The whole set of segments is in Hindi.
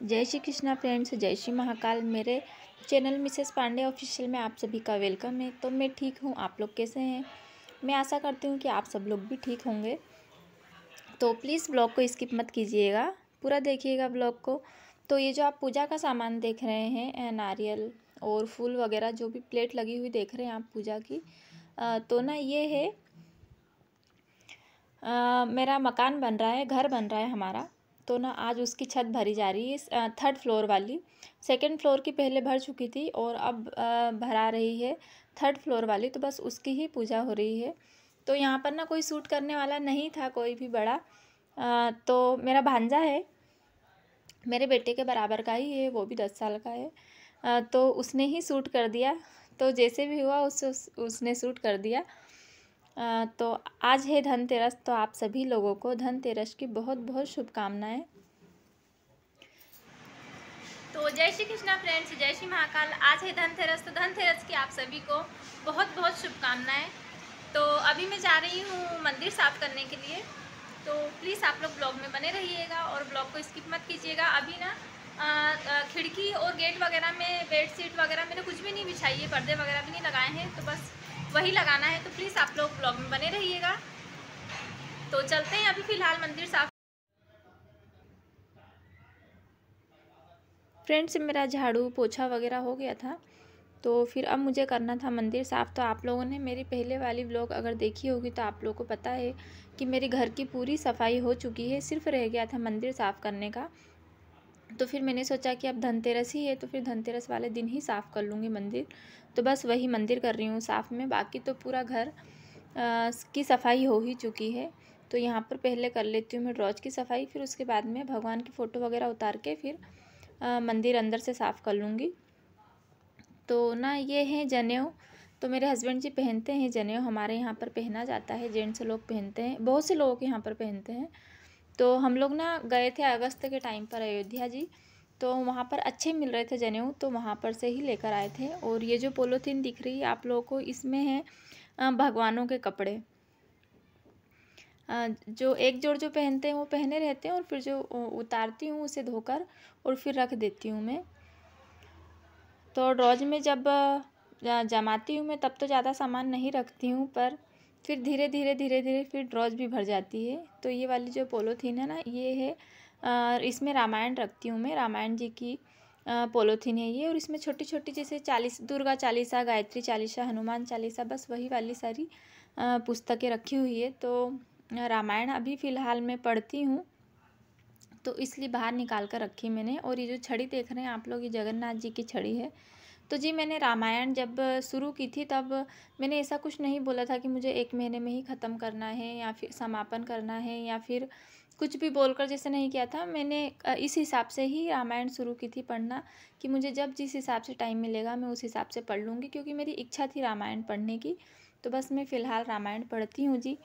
जय श्री कृष्णा फ्रेंड्स, जय श्री महाकाल। मेरे चैनल मिसेस पांडे ऑफिशियल में आप सभी का वेलकम है। तो मैं ठीक हूँ, आप लोग कैसे हैं? मैं आशा करती हूँ कि आप सब लोग भी ठीक होंगे। तो प्लीज़ ब्लॉग को स्किप मत कीजिएगा, पूरा देखिएगा ब्लॉग को। तो ये जो आप पूजा का सामान देख रहे हैं, नारियल और फूल वगैरह जो भी प्लेट लगी हुई देख रहे हैं आप पूजा की, तो ना ये है मेरा मकान बन रहा है, घर बन रहा है हमारा। तो ना आज उसकी छत भरी जा रही है, थर्ड फ्लोर वाली। सेकंड फ्लोर की पहले भर चुकी थी और अब भरा रही है थर्ड फ्लोर वाली। तो बस उसकी ही पूजा हो रही है। तो यहाँ पर ना कोई शूट करने वाला नहीं था, कोई भी बड़ा। तो मेरा भांजा है, मेरे बेटे के बराबर का ही है, वो भी 10 साल का है। तो उसने ही शूट कर दिया। तो जैसे भी हुआ उसने शूट कर दिया। तो आज है धनतेरस, तो आप सभी लोगों को धनतेरस की बहुत बहुत शुभकामनाएं। तो जय श्री कृष्णा फ्रेंड्स, जय श्री महाकाल। आज है धनतेरस, तो धनतेरस की आप सभी को बहुत बहुत शुभकामनाएं। तो अभी मैं जा रही हूँ मंदिर साफ करने के लिए। तो प्लीज़ आप लोग ब्लॉग में बने रहिएगा और ब्लॉग को स्किप मत कीजिएगा। अभी ना खिड़की और गेट वगैरह में बेडशीट वगैरह मैंने कुछ भी नहीं बिछाई है, पर्दे वगैरह भी नहीं लगाए हैं, तो बस वही लगाना है। तो प्लीज़ आप लोग ब्लॉग में बने रहिएगा। तो चलते हैं अभी फ़िलहाल मंदिर साफ। फ्रेंड्स, मेरा झाड़ू पोछा वगैरह हो गया था, तो फिर अब मुझे करना था मंदिर साफ़। तो आप लोगों ने मेरी पहले वाली व्लॉग अगर देखी होगी तो आप लोगों को पता है कि मेरे घर की पूरी सफाई हो चुकी है, सिर्फ रह गया था मंदिर साफ़ करने का। तो फिर मैंने सोचा कि अब धनतेरस ही है, तो फिर धनतेरस वाले दिन ही साफ़ कर लूँगी मंदिर। तो बस वही मंदिर कर रही हूँ साफ़ में, बाकी तो पूरा घर की सफाई हो ही चुकी है। तो यहाँ पर पहले कर लेती हूँ मैं ड्रॉज की सफाई, फिर उसके बाद में भगवान की फ़ोटो वगैरह उतार के फिर मंदिर अंदर से साफ़ कर लूँगी। तो ना ये है जनेऊ। तो मेरे हस्बैंड जी पहनते हैं जनेऊ, हमारे यहाँ पर पहना जाता है, जेंट्स लोग पहनते हैं, बहुत से लोगों के यहाँ पर पहनते हैं। तो हम लोग ना गए थे अगस्त के टाइम पर अयोध्या जी, तो वहाँ पर अच्छे मिल रहे थे जनेऊ, तो वहाँ पर से ही लेकर आए थे। और ये जो पोलोथीन दिख रही है आप लोगों को, इसमें है भगवानों के कपड़े। जो एक जोड़ जो पहनते हैं वो पहने रहते हैं, और फिर जो उतारती हूँ उसे धोकर और फिर रख देती हूँ मैं। तो ड्रॉज में जब जमाती हूँ मैं तब तो ज़्यादा सामान नहीं रखती हूँ, पर फिर धीरे धीरे फिर ड्रॉज भी भर जाती है। तो ये वाली जो पोलोथीन है ना, ये है, इसमें रामायण रखती हूँ मैं, रामायण जी की पोलोथीन है ये। और इसमें छोटी छोटी जैसे दुर्गा चालीसा, गायत्री चालीसा, हनुमान चालीसा, बस वही वाली सारी पुस्तकें रखी हुई है। तो रामायण अभी फ़िलहाल मैं पढ़ती हूँ, तो इसलिए बाहर निकाल कर रखी मैंने। और ये जो छड़ी देख रहे हैं आप लोग, ये जगन्नाथ जी की छड़ी है। तो जी मैंने रामायण जब शुरू की थी तब मैंने ऐसा कुछ नहीं बोला था कि मुझे 1 महीने में ही ख़त्म करना है या फिर समापन करना है, या फिर कुछ भी बोलकर जैसे नहीं किया था मैंने। इस हिसाब से ही रामायण शुरू की थी पढ़ना, कि मुझे जब जिस हिसाब से टाइम मिलेगा मैं उस हिसाब से पढ़ लूँगी, क्योंकि मेरी इच्छा थी रामायण पढ़ने की। तो बस मैं फ़िलहाल रामायण पढ़ती हूँ जी।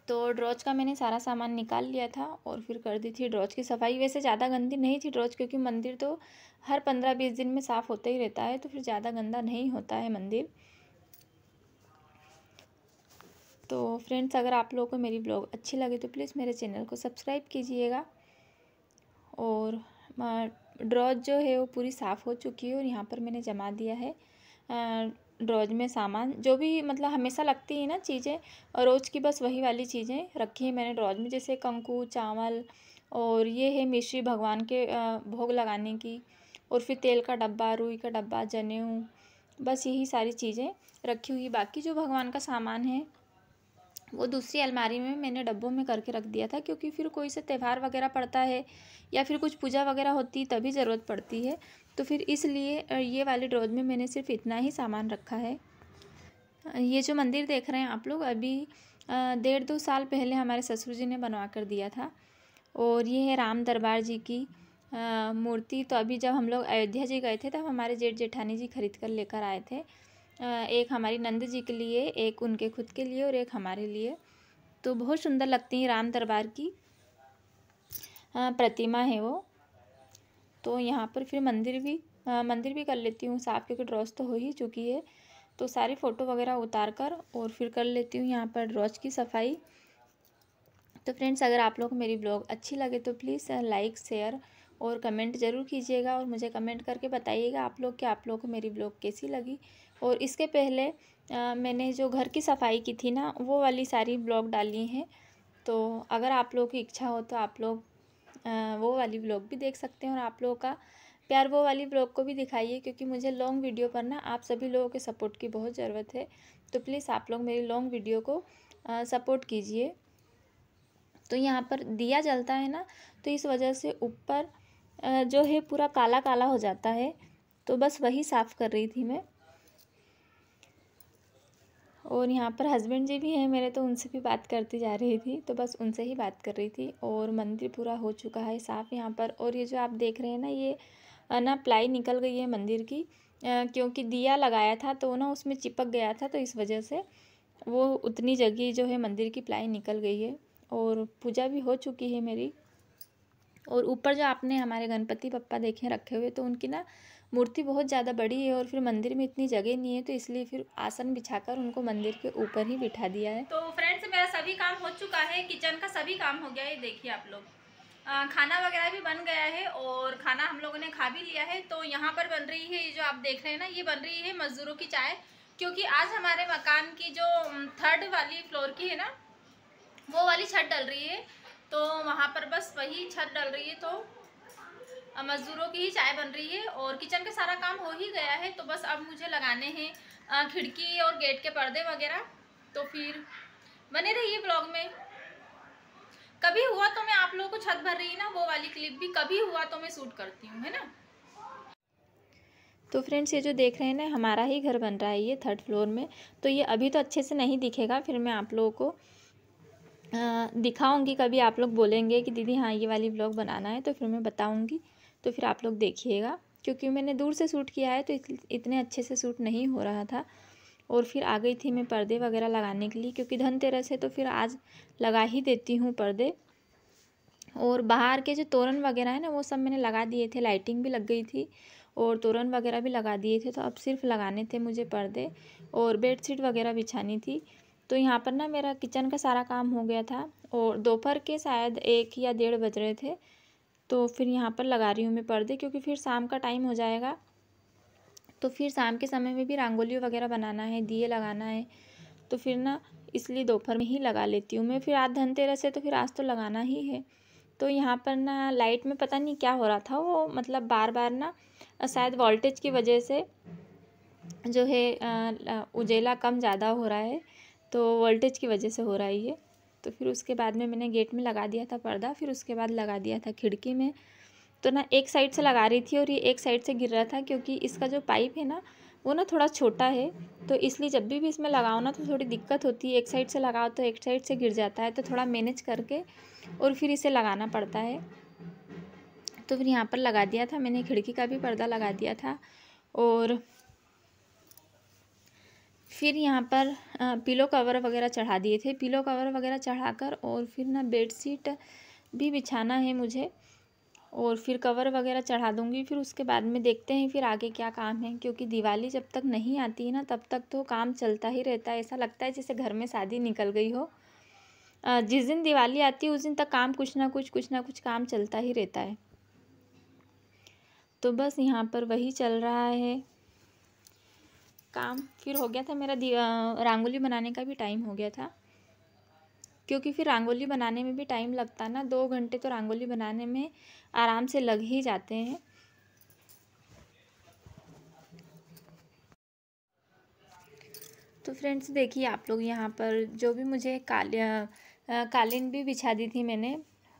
तो ड्रॉज का मैंने सारा सामान निकाल लिया था और फिर कर दी थी ड्रॉज की सफाई। वैसे ज़्यादा गंदी नहीं थी ड्रॉज, क्योंकि मंदिर तो हर 15-20 दिन में साफ़ होता ही रहता है, तो फिर ज़्यादा गंदा नहीं होता है मंदिर। तो फ्रेंड्स, अगर आप लोगों को मेरी ब्लॉग अच्छी लगे तो प्लीज़ मेरे चैनल को सब्सक्राइब कीजिएगा। और ड्रॉज जो है वो पूरी साफ़ हो चुकी है, और यहाँ पर मैंने जमा दिया है ड्रॉज में सामान, जो भी मतलब हमेशा लगती है ना चीज़ें, और रोज़ की बस वही वाली चीज़ें रखी हैं मैंने ड्रॉज में, जैसे कंकु, चावल, और ये है मिश्री भगवान के भोग लगाने की, और फिर तेल का डब्बा, रुई का डब्बा, जनेऊ, बस यही सारी चीज़ें रखी हुई। बाकी जो भगवान का सामान है वो दूसरी अलमारी में मैंने डब्बों में करके रख दिया था, क्योंकि फिर कोई सा त्यौहार वगैरह पड़ता है या फिर कुछ पूजा वगैरह होती है तभी ज़रूरत पड़ती है। तो फिर इसलिए ये वाले ड्रॉज में मैंने सिर्फ इतना ही सामान रखा है। ये जो मंदिर देख रहे हैं आप लोग, अभी 1.5-2 साल पहले हमारे ससुर जी ने बनवा कर दिया था। और ये है राम दरबार जी की मूर्ति। तो अभी जब हम लोग अयोध्या जी गए थे तब हमारे जेठ जेठानी जी खरीद कर लेकर आए थे। एक हमारी नंद जी के लिए, एक उनके खुद के लिए, और एक हमारे लिए। तो बहुत सुंदर लगती है राम दरबार की प्रतिमा है वो। तो यहाँ पर फिर मंदिर भी कर लेती हूँ साफ़, क्योंकि ड्रॉज तो हो ही चुकी है। तो सारी फ़ोटो वगैरह उतार कर और फिर कर लेती हूँ यहाँ पर ड्रॉज की सफाई। तो फ्रेंड्स, अगर आप लोग को मेरी ब्लॉग अच्छी लगे तो प्लीज़ लाइक, शेयर और कमेंट ज़रूर कीजिएगा और मुझे कमेंट करके बताइएगा आप लोग कि आप लोगों को मेरी ब्लॉग कैसी लगी। और इसके पहले मैंने जो घर की सफाई की थी ना, वो वाली सारी ब्लॉग डाली हैं। तो अगर आप लोगों की इच्छा हो तो आप लोग वो वाली ब्लॉग भी देख सकते हैं। और आप लोगों का प्यार वो वाली ब्लॉग को भी दिखाइए, क्योंकि मुझे लॉन्ग वीडियो पर ना आप सभी लोगों के सपोर्ट की बहुत ज़रूरत है। तो प्लीज़ आप लोग मेरी लॉन्ग वीडियो को सपोर्ट कीजिए। तो यहाँ पर दिया जलता है ना, तो इस वजह से ऊपर जो है पूरा काला काला हो जाता है। तो बस वही साफ़ कर रही थी मैं। और यहाँ पर हस्बैंड जी भी हैं मेरे, तो उनसे भी बात करती जा रही थी। तो बस उनसे ही बात कर रही थी। और मंदिर पूरा हो चुका है साफ़ यहाँ पर। और ये जो आप देख रहे हैं ना, ये ना प्लाई निकल गई है मंदिर की, क्योंकि दिया लगाया था तो ना उसमें चिपक गया था, तो इस वजह से वो उतनी जगह जो है मंदिर की प्लाई निकल गई है। और पूजा भी हो चुकी है मेरी। और ऊपर जो आपने हमारे गणपति बप्पा देखे रखे हुए, तो उनकी ना मूर्ति बहुत ज़्यादा बड़ी है और फिर मंदिर में इतनी जगह नहीं है, तो इसलिए फिर आसन बिछाकर उनको मंदिर के ऊपर ही बिठा दिया है। तो फ्रेंड्स, मेरा सभी काम हो चुका है, किचन का सभी काम हो गया है। देखिए आप लोग, खाना वगैरह भी बन गया है और खाना हम लोगों ने खा भी लिया है। तो यहाँ पर बन रही है, ये जो आप देख रहे हैं ना, ये बन रही है मज़दूरों की चाय। क्योंकि आज हमारे मकान की जो 3rd वाली फ्लोर की है ना, वो वाली छत डल रही है। तो वहाँ पर बस वही छत डल रही है, तो मज़दूरों की ही चाय बन रही है। और किचन का सारा काम हो ही गया है। तो बस अब मुझे लगाने हैं खिड़की और गेट के पर्दे वगैरह। तो फिर बने रहिए ब्लॉग में। कभी हुआ तो मैं आप लोगों को छत भर रही ना, वो वाली क्लिप भी कभी हुआ तो मैं शूट करती हूँ, है ना। तो फ्रेंड्स, ये जो देख रहे हैं ना, हमारा ही घर बन रहा है ये 3rd फ्लोर में। तो ये अभी तो अच्छे से नहीं दिखेगा, फिर मैं आप लोगों को दिखाऊंगी। कभी आप लोग बोलेंगे कि दीदी हाँ ये वाली ब्लॉग बनाना है, तो फिर मैं बताऊंगी। तो फिर आप लोग देखिएगा, क्योंकि मैंने दूर से शूट किया है तो इतने अच्छे से शूट नहीं हो रहा था। और फिर आ गई थी मैं पर्दे वगैरह लगाने के लिए, क्योंकि धनतेरस है तो फिर आज लगा ही देती हूँ पर्दे। और बाहर के जो तोरण वगैरह है ना, वो सब मैंने लगा दिए थे, लाइटिंग भी लग गई थी और तोरण वगैरह भी लगा दिए थे। तो अब सिर्फ लगाने थे मुझे पर्दे और बेडशीट वगैरह बिछानी थी। तो यहाँ पर ना मेरा किचन का सारा काम हो गया था। और दोपहर के शायद 1 या 1:30 बज रहे थे। तो फिर यहाँ पर लगा रही हूँ मैं पर्दे, क्योंकि फिर शाम का टाइम हो जाएगा। तो फिर शाम के समय में भी रंगोली वगैरह बनाना है, दिए लगाना है, तो फिर ना इसलिए दोपहर में ही लगा लेती हूँ मैं। फिर आज धनतेरस है तो फिर आज तो लगाना ही है। तो यहाँ पर ना लाइट में पता नहीं क्या हो रहा था, वो मतलब बार बार ना शायद वोल्टेज की वजह से जो है उजेला कम ज़्यादा हो रहा है, तो वोल्टेज की वजह से हो रहा है ये। तो फिर उसके बाद में मैंने गेट में लगा दिया था पर्दा, फिर उसके बाद लगा दिया था खिड़की में। तो ना एक साइड से लगा रही थी और ये एक साइड से गिर रहा था, क्योंकि इसका जो पाइप है ना वो ना थोड़ा छोटा है, तो इसलिए जब भी इसमें लगाओ ना तो थोड़ी दिक्कत होती है। एक साइड से लगाओ तो एक साइड से गिर जाता है, तो थोड़ा मैनेज करके और फिर इसे लगाना पड़ता है। तो फिर यहाँ पर लगा दिया था मैंने, खिड़की का भी पर्दा लगा दिया था। और फिर यहाँ पर पिलो कवर वगैरह चढ़ा दिए थे, पिलो कवर वगैरह चढ़ाकर और फिर ना बेडशीट भी बिछाना है मुझे, और फिर कवर वगैरह चढ़ा दूँगी। फिर उसके बाद में देखते हैं फिर आगे क्या काम है, क्योंकि दिवाली जब तक नहीं आती है ना तब तक तो काम चलता ही रहता है। ऐसा लगता है जैसे घर में शादी निकल गई हो। जिस दिन दिवाली आती है उस दिन तक काम कुछ ना कुछ काम चलता ही रहता है। तो बस यहाँ पर वही चल रहा है काम। फिर हो गया था मेरा रंगोली बनाने का भी टाइम हो गया था, क्योंकि फिर रंगोली बनाने में भी टाइम लगता है ना, 2 घंटे तो रंगोली बनाने में आराम से लग ही जाते हैं। तो फ्रेंड्स देखिए आप लोग, यहाँ पर जो भी मुझे कालीन भी बिछा दी थी मैंने,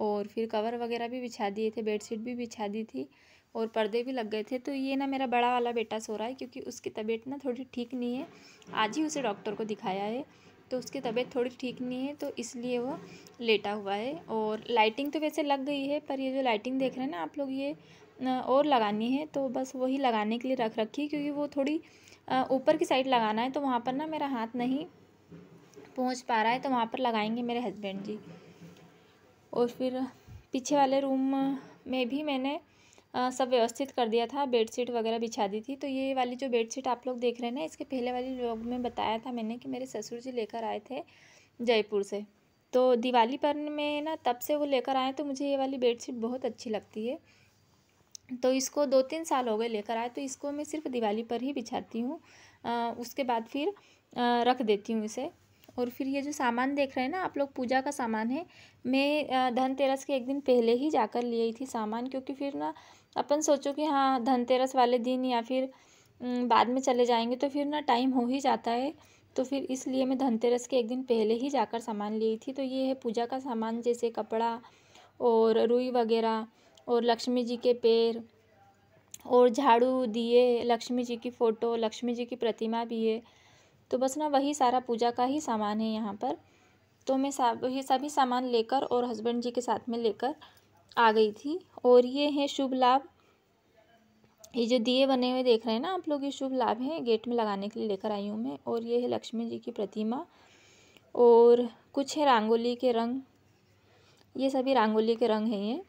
और फिर कवर वगैरह भी बिछा दिए थे, बेडशीट भी बिछा दी थी और पर्दे भी लग गए थे। तो ये ना मेरा बड़ा वाला बेटा सो रहा है, क्योंकि उसकी तबीयत ना थोड़ी ठीक नहीं है। आज ही उसे डॉक्टर को दिखाया है, तो उसकी तबीयत थोड़ी ठीक नहीं है, तो इसलिए वो लेटा हुआ है। और लाइटिंग तो वैसे लग गई है, पर ये जो लाइटिंग देख रहे हैं ना आप लोग, ये और लगानी है। तो बस वही लगाने के लिए रख रखी है, क्योंकि वो थोड़ी ऊपर की साइड लगाना है, तो वहाँ पर ना मेरा हाथ नहीं पहुँच पा रहा है, तो वहाँ पर लगाएंगे मेरे हस्बैंड जी। और फिर पीछे वाले रूम में भी मैंने सब व्यवस्थित कर दिया था, बेडशीट वगैरह बिछा दी थी। तो ये वाली जो बेडशीट आप लोग देख रहे हैं ना, इसके पहले वाली व्लॉग में बताया था मैंने कि मेरे ससुर जी लेकर आए थे जयपुर से। तो दिवाली पर में ना तब से वो लेकर आए, तो मुझे ये वाली बेडशीट बहुत अच्छी लगती है। तो इसको 2-3 साल हो गए लेकर आए, तो इसको मैं सिर्फ दिवाली पर ही बिछाती हूँ। उसके बाद फिर रख देती हूँ इसे। और फिर ये जो सामान देख रहे हैं ना आप लोग, पूजा का सामान है। मैं धनतेरस के एक दिन पहले ही जाकर ले आई थी सामान, क्योंकि फिर ना अपन सोचो कि हाँ धनतेरस वाले दिन या फिर बाद में चले जाएंगे तो फिर ना टाइम हो ही जाता है। तो फिर इसलिए मैं धनतेरस के एक दिन पहले ही जाकर सामान ली थी। तो ये है पूजा का सामान, जैसे कपड़ा और रुई वगैरह और लक्ष्मी जी के पैर और झाड़ू, दिए, लक्ष्मी जी की फ़ोटो, लक्ष्मी जी की प्रतिमा भी है। तो बस ना वही सारा पूजा का ही सामान है यहाँ पर। तो मैं ये सभी सामान लेकर और हस्बैंड जी के साथ में लेकर आ गई थी। और ये है शुभ लाभ, ये जो दिए बने हुए देख रहे हैं ना आप लोग, ये शुभ लाभ है, गेट में लगाने के लिए लेकर आई हूँ मैं। और ये है लक्ष्मी जी की प्रतिमा और कुछ है रंगोली के रंग, ये सभी रंगोली के रंग हैं ये।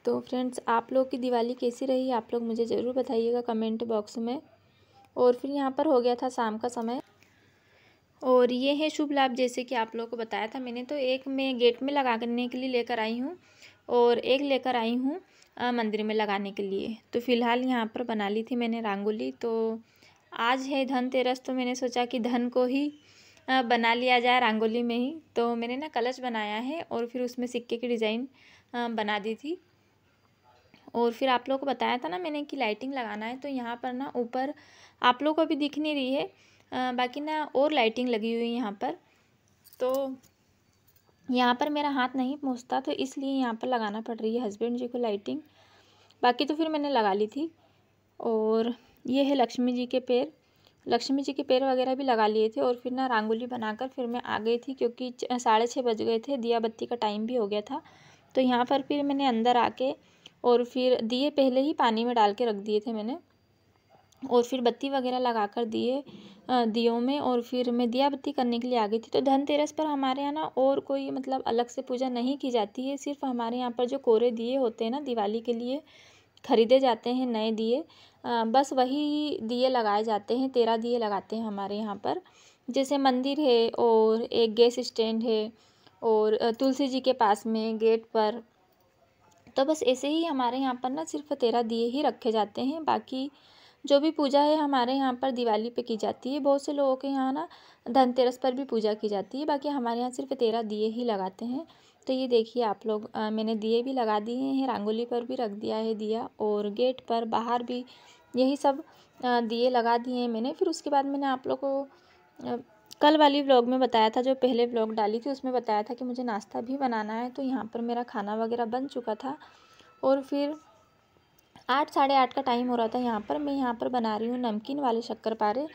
तो फ्रेंड्स, आप लोग की दिवाली कैसी रही आप लोग मुझे ज़रूर बताइएगा कमेंट बॉक्स में। और फिर यहाँ पर हो गया था शाम का समय। और ये है शुभ लाभ, जैसे कि आप लोगों को बताया था मैंने, तो एक मैं गेट में लगाने के लिए लेकर आई हूँ और एक लेकर आई हूँ मंदिर में लगाने के लिए। तो फ़िलहाल यहाँ पर बना ली थी मैंने रंगोली। तो आज है धनतेरस, तो मैंने सोचा कि धन को ही बना लिया जाए रंगोली में ही। तो मैंने ना कलश बनाया है और फिर उसमें सिक्के की डिज़ाइन बना दी थी। और फिर आप लोगों को बताया था ना मैंने कि लाइटिंग लगाना है। तो यहाँ पर ना ऊपर आप लोगों को अभी दिख नहीं रही है, बाकी ना और लाइटिंग लगी हुई है यहाँ पर। तो यहाँ पर मेरा हाथ नहीं पहुँचता, तो इसलिए यहाँ पर लगाना पड़ रही है हस्बैंड जी को लाइटिंग। बाकी तो फिर मैंने लगा ली थी। और ये है लक्ष्मी जी के पैर, लक्ष्मी जी के पैर वगैरह भी लगा लिए थे। और फिर ना रंगोली बनाकर फिर मैं आ गई थी, क्योंकि 6:30 बज गए थे, दिया बत्ती का टाइम भी हो गया था। तो यहाँ पर फिर मैंने अंदर आके और फिर दिए पहले ही पानी में डाल के रख दिए थे मैंने। और फिर बत्ती वगैरह लगाकर दियों में, और फिर मैं दिया बत्ती करने के लिए आ गई थी। तो धनतेरस पर हमारे यहाँ ना और कोई मतलब अलग से पूजा नहीं की जाती है। सिर्फ हमारे यहाँ पर जो कोरे दिए होते हैं ना दिवाली के लिए खरीदे जाते हैं नए दिए, बस वही दिए लगाए जाते हैं। 13 दिए लगाते हैं हमारे यहाँ पर। जैसे मंदिर है और एक गैस स्टैंड है और तुलसी जी के पास में गेट पर। तो बस ऐसे ही हमारे यहाँ पर ना सिर्फ 13 दिए ही रखे जाते हैं। बाकी जो भी पूजा है हमारे यहाँ पर दिवाली पे की जाती है। बहुत से लोगों के यहाँ ना धनतेरस पर भी पूजा की जाती है, बाकी हमारे यहाँ सिर्फ 13 दिए ही लगाते हैं। तो ये देखिए आप लोग, मैंने दिए भी लगा दिए हैं, रंगोली पर भी रख दिया है दिया, और गेट पर बाहर भी यही सब दिए लगा दिए हैं मैंने। फिर उसके बाद मैंने आप लोग को कल वाली व्लॉग में बताया था, जो पहले व्लॉग डाली थी उसमें बताया था कि मुझे नाश्ता भी बनाना है। तो यहाँ पर मेरा खाना वगैरह बन चुका था। और फिर 8 साढ़े 8 का टाइम हो रहा था। यहाँ पर मैं यहाँ पर बना रही हूँ नमकीन वाले शक्करपारे।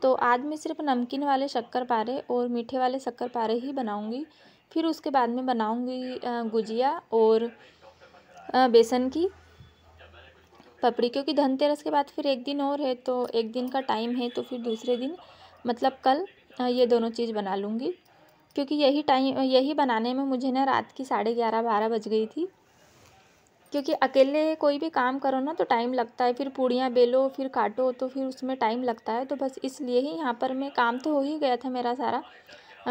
तो आज मैं सिर्फ नमकीन वाले शक्करपारे और मीठे वाले शक्करपारे ही बनाऊँगी। फिर उसके बाद में बनाऊँगी गुजिया और बेसन की पपड़ी, क्योंकि धनतेरस के बाद फिर एक दिन और है, तो एक दिन का टाइम है। तो फिर दूसरे दिन मतलब कल ये दोनों चीज़ बना लूँगी, क्योंकि यही बनाने में मुझे ना रात की 11:30-12 बज गई थी। क्योंकि अकेले कोई भी काम करो ना तो टाइम लगता है, फिर पूड़ियाँ बेलो फिर काटो तो फिर उसमें टाइम लगता है। तो बस इसलिए ही यहाँ पर मैं काम तो हो ही गया था मेरा सारा।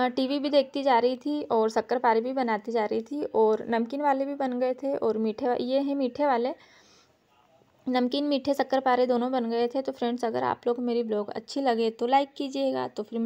टीवी भी देखती जा रही थी और शक्करपारे भी बनाती जा रही थी, और नमकीन वाले भी बन गए थे, और ये हैं मीठे वाले, नमकीन मीठे शक्करपारे दोनों बन गए थे। तो फ्रेंड्स, अगर आप लोग को मेरी ब्लॉग अच्छी लगे तो लाइक कीजिएगा। तो फिर